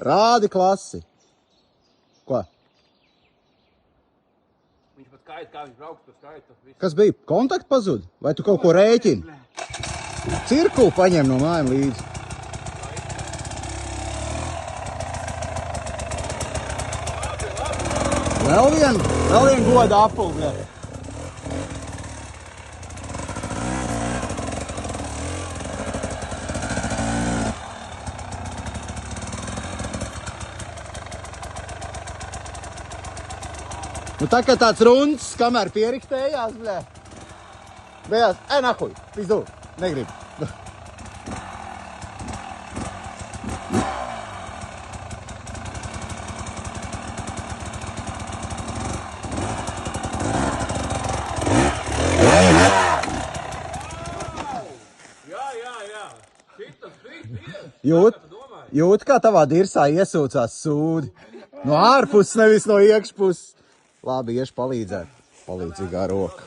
Rādi klasi. Ko? Viņš pat skaita, kā viņš brauks pa skaitu. Kas bija? Kontakti pazud? Vai tu kaut ko rēķini? Cirkuli paņem no mājām līdzi. Vēl vien goda apuli, bļa. Nu tā kā tāds runs, kamēr pieriktējās, bļa. Bejās, nahuj, pizdu, negribu. Jā. Šitas bija. Jūt, kā tavā dirsā iesūcās sūdi. No ārpuses, nevis no iekšpuses. Labi, iešu palīdzēt. Palīdzīgā roka.